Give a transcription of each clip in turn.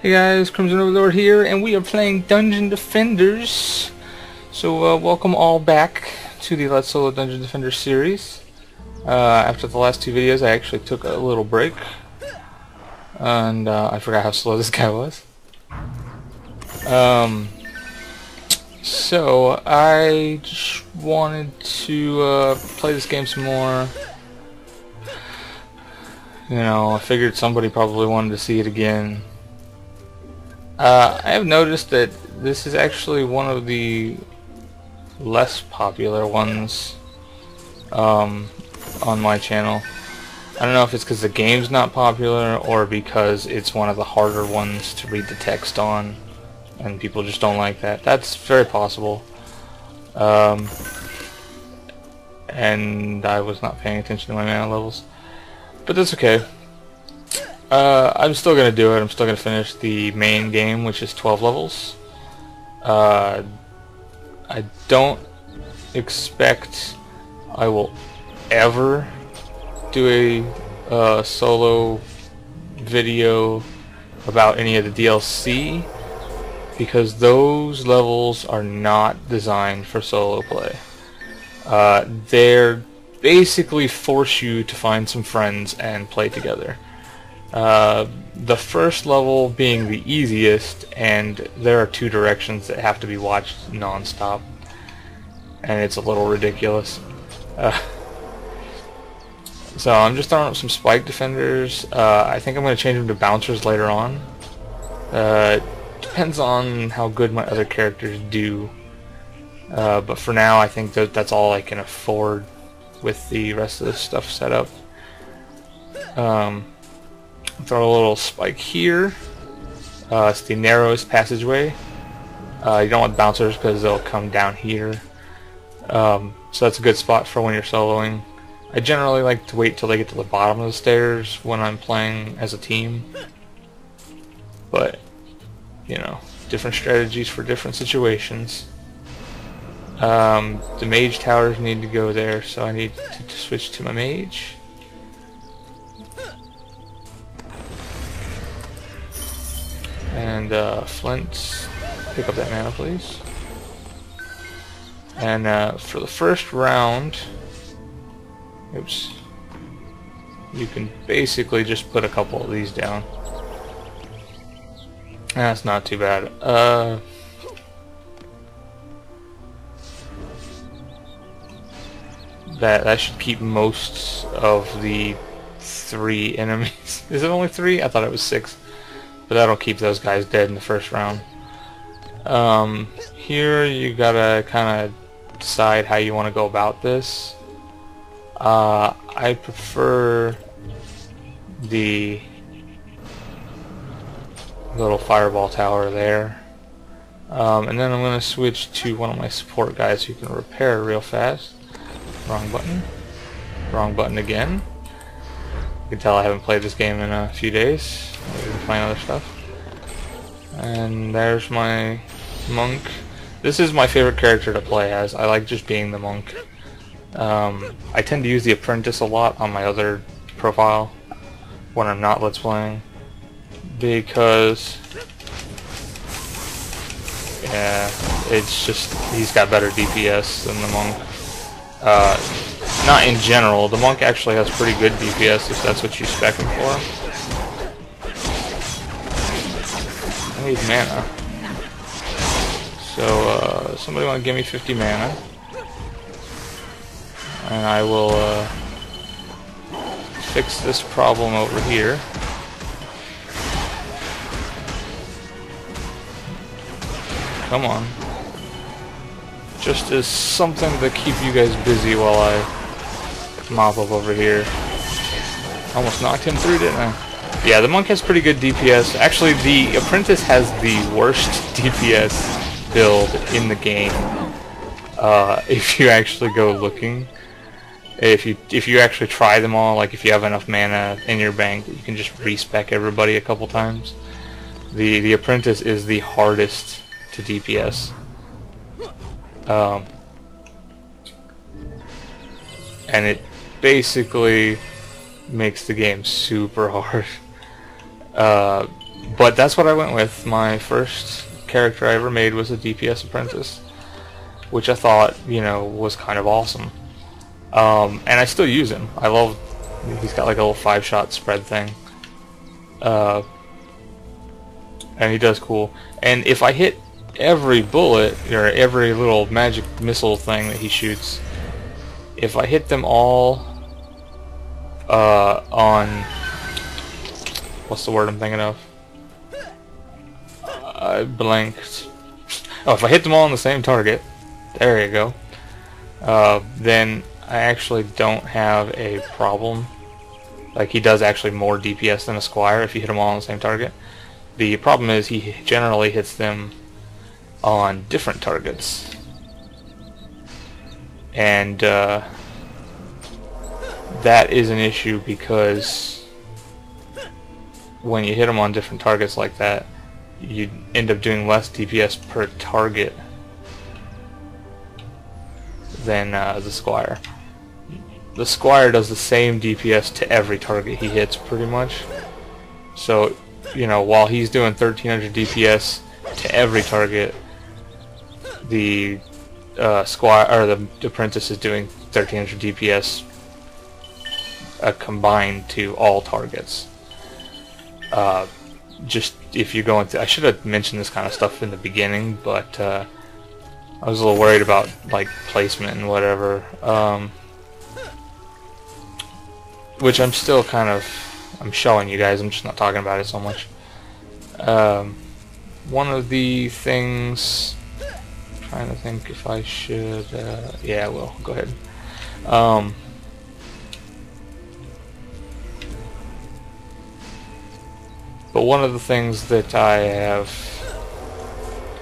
Hey guys, CrimsenOverlord here, and we are playing Dungeon Defenders. So welcome all back to the Let's Solo Dungeon Defenders series. After the last two videos I actually took a little break, and I forgot how slow this guy was. So I just wanted to play this game some more. You know, I figured somebody probably wanted to see it again. I have noticed that this is actually one of the less popular ones on my channel. I don't know if it's because the game's not popular or because it's one of the harder ones to read the text on and people just don't like that. That's very possible. And I was not paying attention to my mana levels. But that's okay. I'm still going to do it. I'm still going to finish the main game, which is 12 levels. I don't expect I will ever do a solo video about any of the DLC, because those levels are not designed for solo play. They're basically force you to find some friends and play together. The first level being the easiest, and there are two directions that have to be watched non-stop, and it's a little ridiculous. So I'm just throwing up some spike defenders. I think I'm going to change them to bouncers later on. Depends on how good my other characters do, but for now I think that's all I can afford with the rest of this stuff set up. Throw a little spike here. It's the narrowest passageway. You don't want bouncers because they'll come down here. So that's a good spot for when you're soloing. I generally like to wait till they get to the bottom of the stairs when I'm playing as a team. But, you know, different strategies for different situations. The mage towers need to go there, so I need to switch to my mage. And Flint, pick up that mana please. And for the first round, oops, you can basically just put a couple of these down. That's not too bad. That should keep most of the 3 enemies. Is it only 3? I thought it was 6. But that'll keep those guys dead in the first round. Here you gotta kind of decide how you want to go about this. I prefer the little fireball tower there. And then I'm going to switch to one of my support guys who can repair real fast. Wrong button. Wrong button again. You can tell I haven't played this game in a few days. I've been playing other stuff. And there's my monk. This is my favorite character to play as. I like just being the monk. I tend to use the apprentice a lot on my other profile when I'm not let's playing, because yeah, it's just he's got better DPS than the monk. Not in general. The monk actually has pretty good DPS if that's what you spec him for. I need mana. So, somebody want to give me 50 mana. And I will fix this problem over here. Come on. Just as something to keep you guys busy while I mop up over here. Almost knocked him through, didn't I? Yeah, the monk has pretty good DPS. Actually, the apprentice has the worst DPS build in the game. If you actually go looking, if you actually try them all, like if you have enough mana in your bank, you can just respec everybody a couple times. The apprentice is the hardest to DPS. And it basically makes the game super hard. But that's what I went with. My first character I ever made was a DPS apprentice, which I thought, you know, was kind of awesome. And I still use him. I love, he's got like a little 5-shot spread thing. And he does cool. And if I hit every bullet, or every little magic missile thing that he shoots, if I hit them all on, what's the word I'm thinking of? I blanked. Oh, if I hit them all on the same target, there you go, then I actually don't have a problem. Like, he does actually more DPS than a Squire if you hit them all on the same target. The problem is he generally hits them on different targets. And that is an issue because when you hit them on different targets like that, you end up doing less DPS per target than the Squire. The Squire does the same DPS to every target he hits, pretty much. So, you know, while he's doing 1300 DPS to every target, the Squire, or the Apprentice, is doing 1300 DPS combined to all targets. Just if you're going to, I should have mentioned this kind of stuff in the beginning, but I was a little worried about like placement and whatever, which I'm still kind of, I'm showing you guys, I'm just not talking about it so much. One of the things, I'm trying to think if I should, yeah, I will, go ahead. But one of the things that I have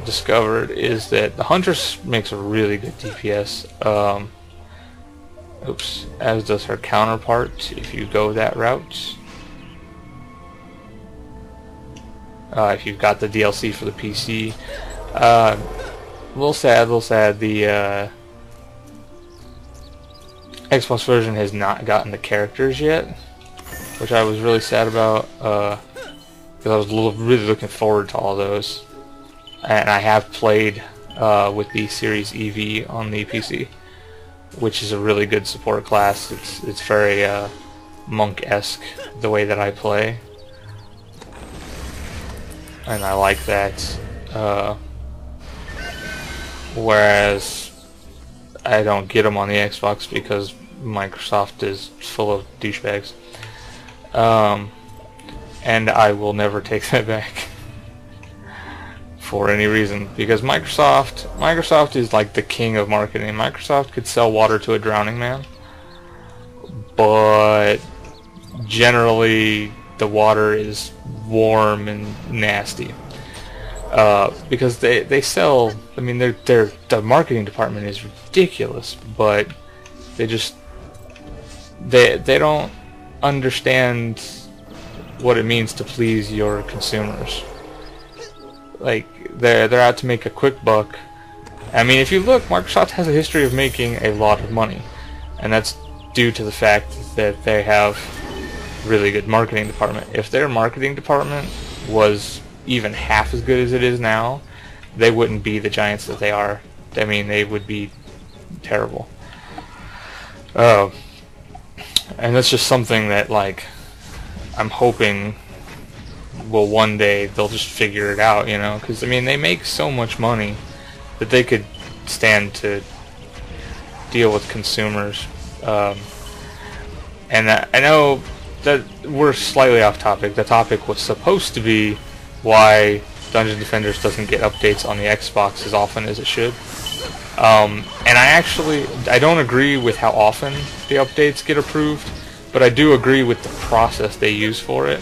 discovered is that the Huntress makes a really good DPS, oops, as does her counterpart if you go that route. If you've got the DLC for the PC. A little sad, the Xbox version has not gotten the characters yet, which I was really sad about, because I was really looking forward to all those. And I have played with the Series EV on the PC, which is a really good support class. It's very monk-esque the way that I play, and I like that. Whereas I don't get them on the Xbox because Microsoft is full of douchebags. And I will never take that back for any reason, because Microsoft is like the king of marketing. Microsoft could sell water to a drowning man, but generally the water is warm and nasty, because they sell, I mean, the marketing department is ridiculous, but they don't understand what it means to please your consumers. Like, they're out to make a quick buck. I mean, if you look, Microsoft has a history of making a lot of money, and that's due to the fact that they have really good marketing department. If their marketing department was even half as good as it is now, they wouldn't be the giants that they are. I mean, they would be terrible. And that's just something that, like, I'm hoping will one day they'll just figure it out, you know, because I mean, they make so much money that they could stand to deal with consumers. And I know that we're slightly off topic. The topic was supposed to be why Dungeon Defenders doesn't get updates on the Xbox as often as it should. And I don't agree with how often the updates get approved, but I do agree with the process they use for it,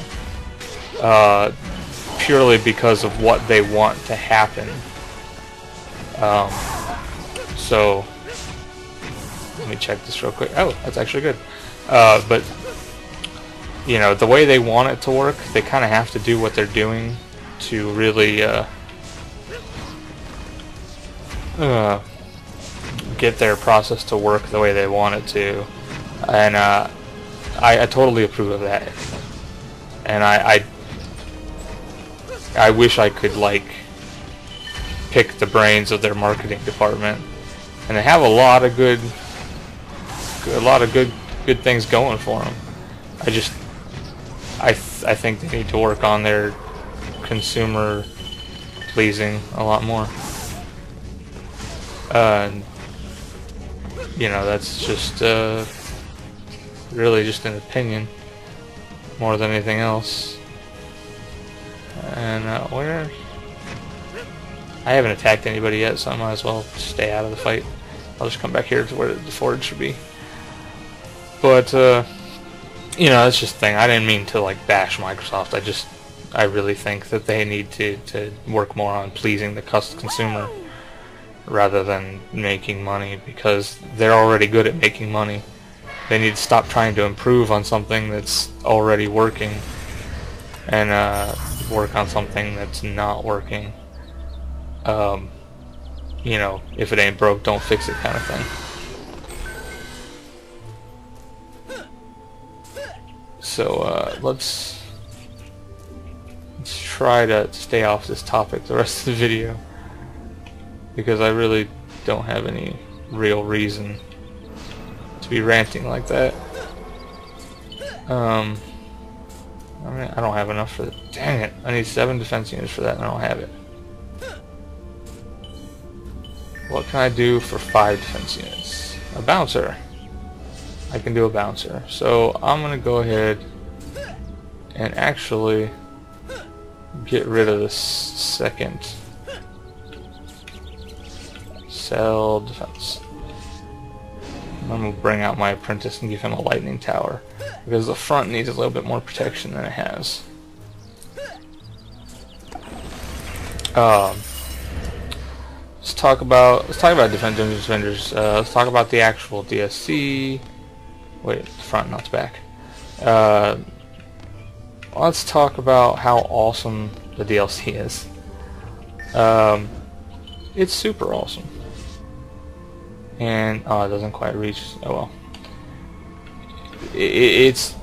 purely because of what they want to happen. So, let me check this real quick. Oh, that's actually good. But, you know, the way they want it to work, they kind of have to do what they're doing to really get their process to work the way they want it to. And I totally approve of that. And I wish I could like pick the brains of their marketing department, and they have a lot of good things going for them. I think they need to work on their consumer pleasing a lot more. You know, that's just really just an opinion more than anything else. And where? I haven't attacked anybody yet, so I might as well stay out of the fight. I'll just come back here to where the forge should be. But you know, that's just the thing. I didn't mean to like bash Microsoft. I really think that they need to work more on pleasing the consumer rather than making money, because they're already good at making money. They need to stop trying to improve on something that's already working and work on something that's not working. You know, if it ain't broke, don't fix it kind of thing. So let's try to stay off this topic the rest of the video, because I really don't have any real reason to be ranting like that. I mean, I don't have enough for that. Dang it! I need 7 defense units for that, and I don't have it. What can I do for 5 defense units? A bouncer. I can do a bouncer. So I'm gonna go ahead and actually get rid of the second. Sell defense. I'm gonna bring out my apprentice and give him a lightning tower, because the front needs a little bit more protection than it has. Let's talk about Defenders. Let's talk about the actual DSC. Wait, the front, not the back. Let's talk about how awesome the DLC is. It's super awesome. And oh, it doesn't quite reach. Oh well. It's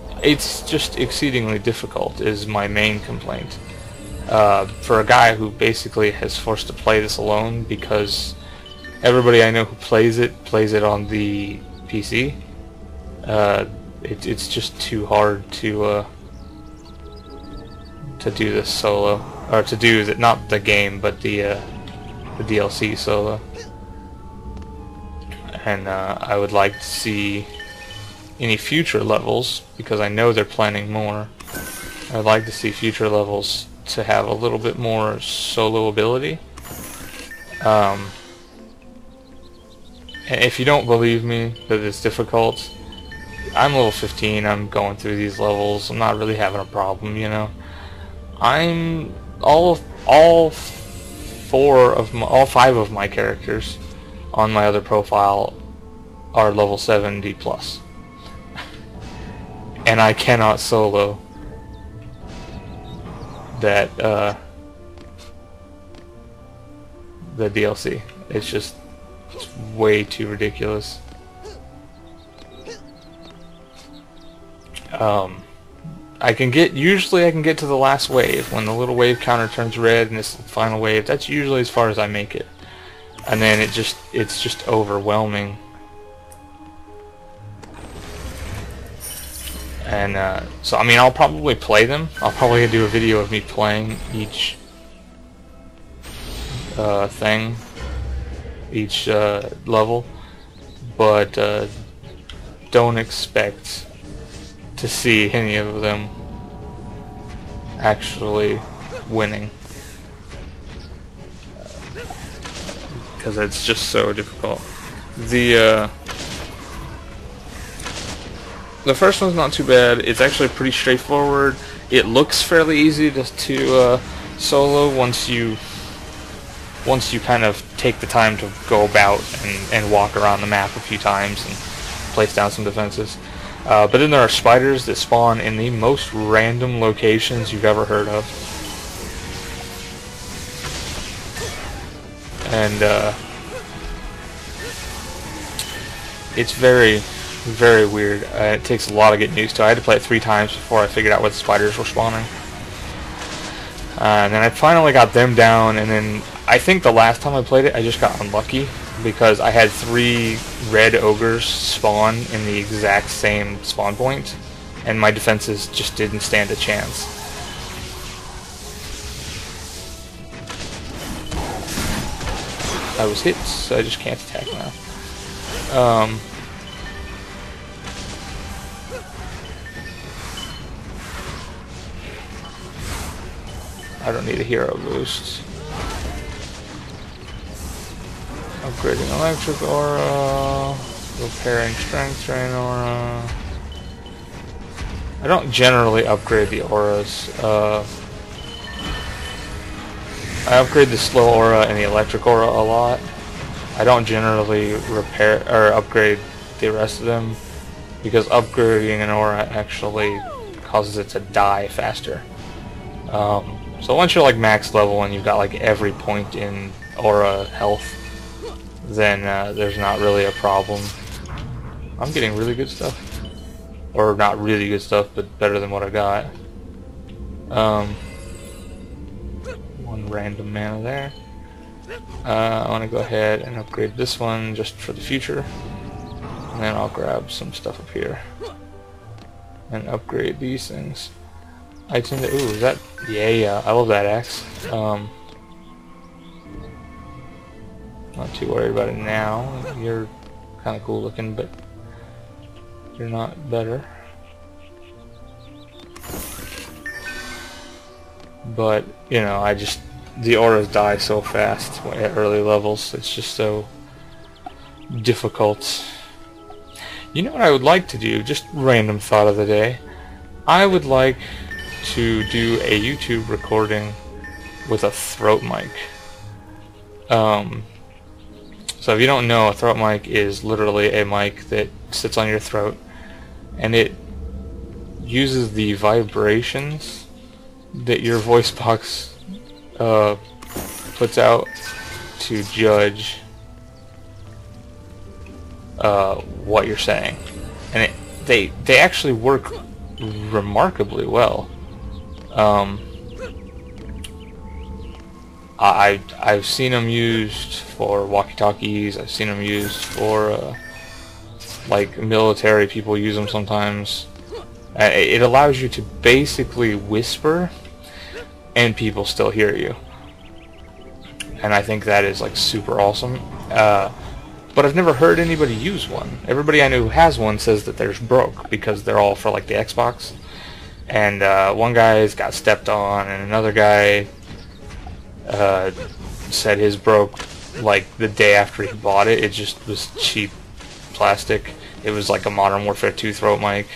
just exceedingly difficult is my main complaint. For a guy who basically has forced to play this alone, because everybody I know who plays it on the PC. It's just too hard to do this solo, or to do that, not the game, but the DLC solo. And I would like to see any future levels, because I know they're planning more. I'd like to see future levels to have a little bit more solo ability. And if you don't believe me that it's difficult, I'm level 15, I'm going through these levels, I'm not really having a problem, you know. I'm all 5 of my characters on my other profile are level 70 plus. And I cannot solo that the DLC. It's way too ridiculous. Usually I can get to the last wave when the little wave counter turns red and it's the final wave. That's usually as far as I make it, and then it's just overwhelming. And so I mean, I'll probably play them. I'll probably do a video of me playing each thing, each level, but don't expect to see any of them actually winning, because it's just so difficult. The first one's not too bad. It's actually pretty straightforward. It looks fairly easy to solo once you kind of take the time to go about and walk around the map a few times and place down some defenses. But then there are spiders that spawn in the most random locations you've ever heard of. And it's very, very weird. It takes a lot of getting used to. I had to play it 3 times before I figured out where the spiders were spawning. And then I finally got them down, and then I think the last time I played it, I just got unlucky because I had 3 red ogres spawn in the exact same spawn point, and my defenses just didn't stand a chance. I was hit, so I just can't attack now. I don't need a hero boost. Upgrading electric aura, repairing strength drain aura. I don't generally upgrade the auras. I upgrade the slow aura and the electric aura a lot. I don't generally repair or upgrade the rest of them because upgrading an aura actually causes it to die faster. So once you're like max level and you've got like every point in aura health, then there's not really a problem. I'm getting really good stuff. Or not really good stuff, but better than what I got. One random mana there. I want to go ahead and upgrade this one just for the future. And then I'll grab some stuff up here. And upgrade these things. I tend to, ooh, is that, yeah, I love that axe. Not too worried about it now. You're kind of cool looking, but you're not better. But, you know, the auras die so fast at early levels. It's just so difficult. You know what I would like to do? Just random thought of the day. I would like to do a YouTube recording with a throat mic. So if you don't know, a throat mic is literally a mic that sits on your throat, and it uses the vibrations that your voice box puts out to judge what you're saying, and they actually work remarkably well. I've seen them used for walkie-talkies. I've seen them used for like military people use them sometimes. It allows you to basically whisper and people still hear you, and I think that is like super awesome. But I've never heard anybody use one. Everybody I know who has one says that theirs broke because they're all for like the Xbox, and one guy's got stepped on, and another guy said his broke like the day after he bought it. It just was cheap plastic. It was like a Modern Warfare 2 throat mic.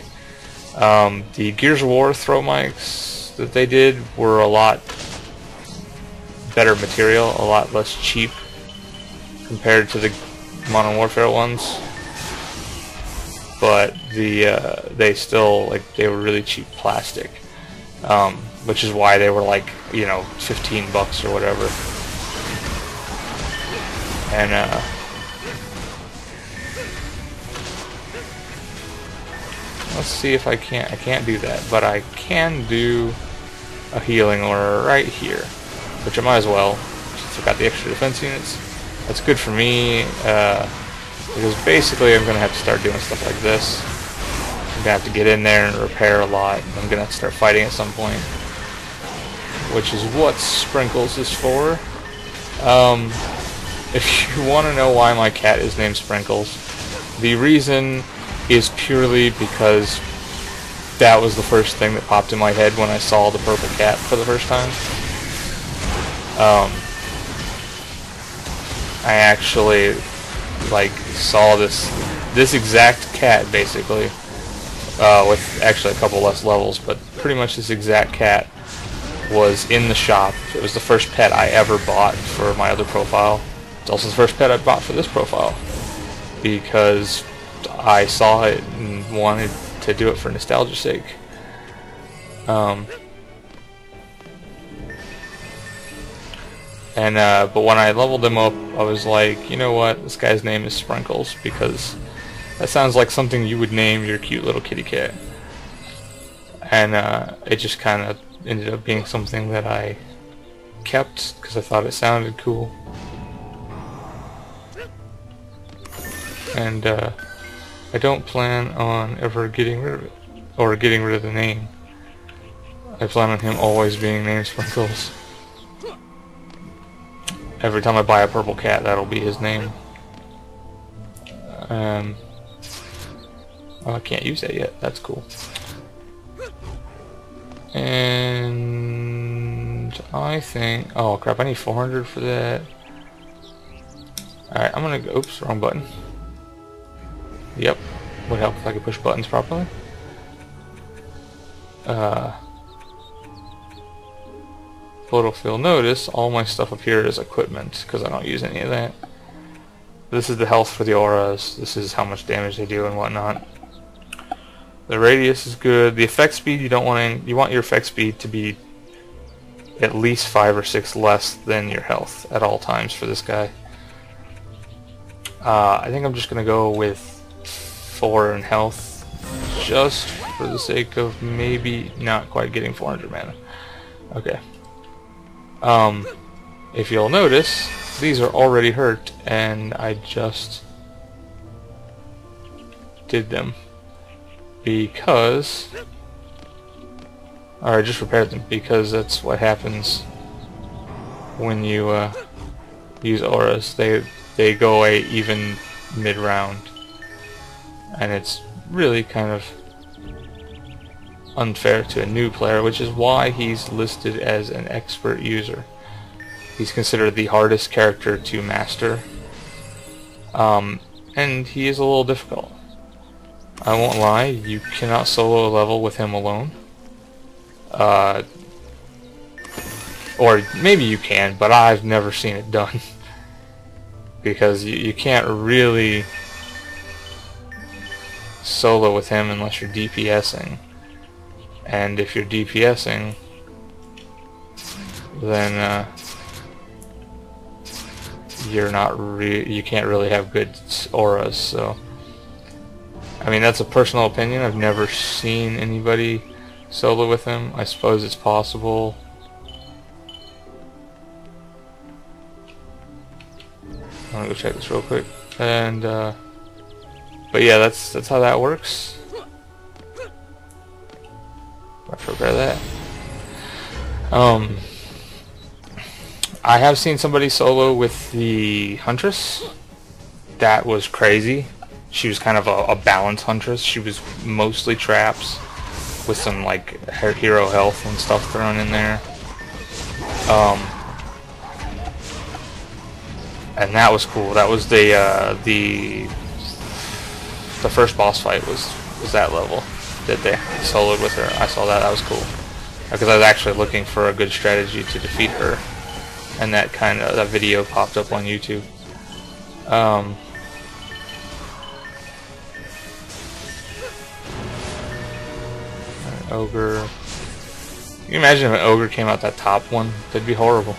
The Gears of War throat mics that they did were a lot better material, a lot less cheap compared to the Modern Warfare ones. But they still, like, they were really cheap plastic. Which is why they were like, you know, $15 or whatever. And let's see if I can't do that, but I can do a healing aura right here, which I might as well, since I got the extra defense units. That's good for me, because basically I'm gonna have to start doing stuff like this. I'm gonna have to get in there and repair a lot. I'm gonna have to start fighting at some point, which is what Sprinkles is for. If you want to know why my cat is named Sprinkles, the reason is purely because that was the first thing that popped in my head when I saw the purple cat for the first time. I actually like saw this exact cat basically, with actually a couple less levels, but pretty much this exact cat was in the shop. It was the first pet I ever bought for my other profile. It's also the first pet I bought for this profile because I saw it and wanted to do it for nostalgia's sake. But when I leveled him up, I was like, you know what, this guy's name is Sprinkles, because that sounds like something you would name your cute little kitty cat. And it just kind of ended up being something that I kept because I thought it sounded cool. And I don't plan on ever getting rid of it, or getting rid of the name. I plan on him always being named Sprinkles. Every time I buy a purple cat, that'll be his name. Oh, I can't use that yet. That's cool. And I think... oh crap, I need 400 for that. Alright, I'm gonna go... oops, wrong button. Yep, would help if I could push buttons properly. Little if you'll notice, all my stuff up here is equipment, because I don't use any of that. This is the health for the auras, this is how much damage they do and whatnot. The radius is good. The effect speed, you don't want you want your effect speed to be at least 5 or 6 less than your health at all times for this guy. I think I'm just gonna go with 4 in health, just for the sake of maybe not quite getting 400 mana. Okay. If you'll notice, these are already hurt, and I just did them because, or I just repaired them because that's what happens when you use auras. They go away even mid-round, and it's really kind of unfair to a new player, which is why he's listed as an expert user. He's considered the hardest character to master, and he is a little difficult. I won't lie, you cannot solo a level with him alone. Or maybe you can, but I've never seen it done. Because you can't really solo with him unless you're DPSing. And if you're DPSing, then you can't really have good auras. So I mean, that's a personal opinion. I've never seen anybody solo with him. I suppose it's possible. I'm gonna go check this real quick. And but yeah, that's how that works. I forgot that. I have seen somebody solo with the Huntress. That was crazy. She was kind of a balanced Huntress. She was mostly traps with some like hero health and stuff thrown in there. And that was cool. That was the first boss fight was that level that they soloed with her. I saw that. That was cool because I was actually looking for a good strategy to defeat her, and that video popped up on YouTube. Ogre. Can you imagine if an ogre came out that top one? That'd be horrible.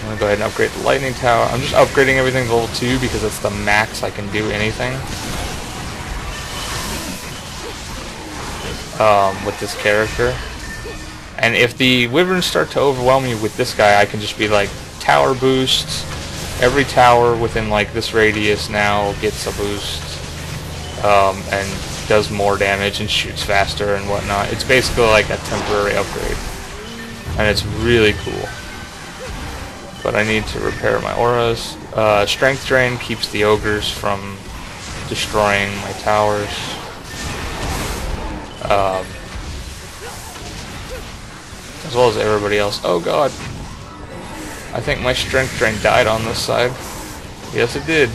I'm gonna go ahead and upgrade the lightning tower. I'm just upgrading everything to level 2 because it's the max I can do anything with this character. And if the wyverns start to overwhelm me with this guy, I can just be like, tower boost. Every tower within like this radius now gets a boost. And does more damage and shoots faster and whatnot. It's basically like a temporary upgrade, and it's really cool. But I need to repair my auras. Strength drain keeps the ogres from destroying my towers. As well as everybody else. Oh god, I think my strength drain died on this side. Yes, it did.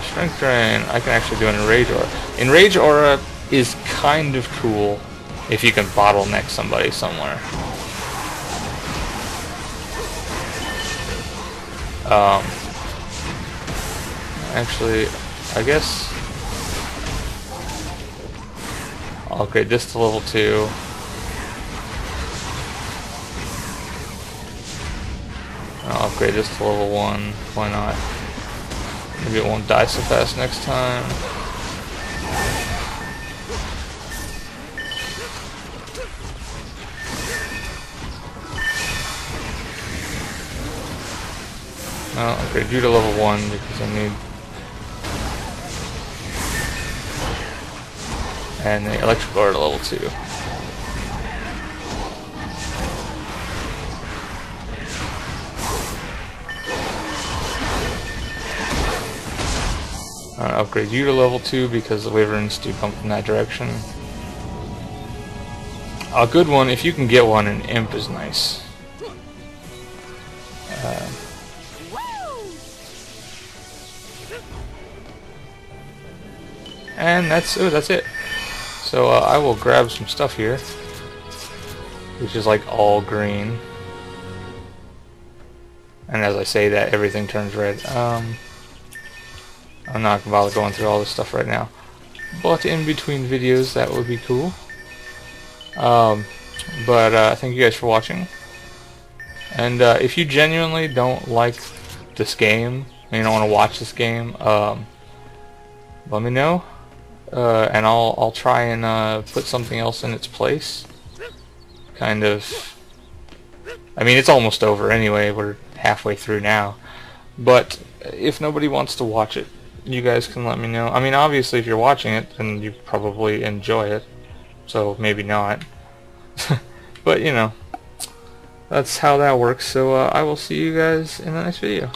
Strength drain, I can actually do an Enrage Aura. Enrage Aura is kind of cool if you can bottleneck somebody somewhere. Actually, I guess I'll upgrade this to level 2. I'll upgrade this to level 1. Why not? Maybe it won't die so fast next time. I'll upgrade you to level 1 because I need... And the electrical are to level 2. I'll upgrade you to level 2 because the wyverns do come from that direction. A good one, if you can get one, an imp is nice. And that's it. So I will grab some stuff here, which is like all green. And as I say that, everything turns red. I'm not gonna bother going through all this stuff right now, but in between videos that would be cool. Thank you guys for watching. And if you genuinely don't like this game, and you don't want to watch this game, let me know, and I'll try and put something else in its place. Kind of. I mean, it's almost over anyway. We're halfway through now. But if nobody wants to watch it, you guys can let me know. I mean, obviously, if you're watching it, then you probably enjoy it. So maybe not. But you know, that's how that works. So I will see you guys in the next video.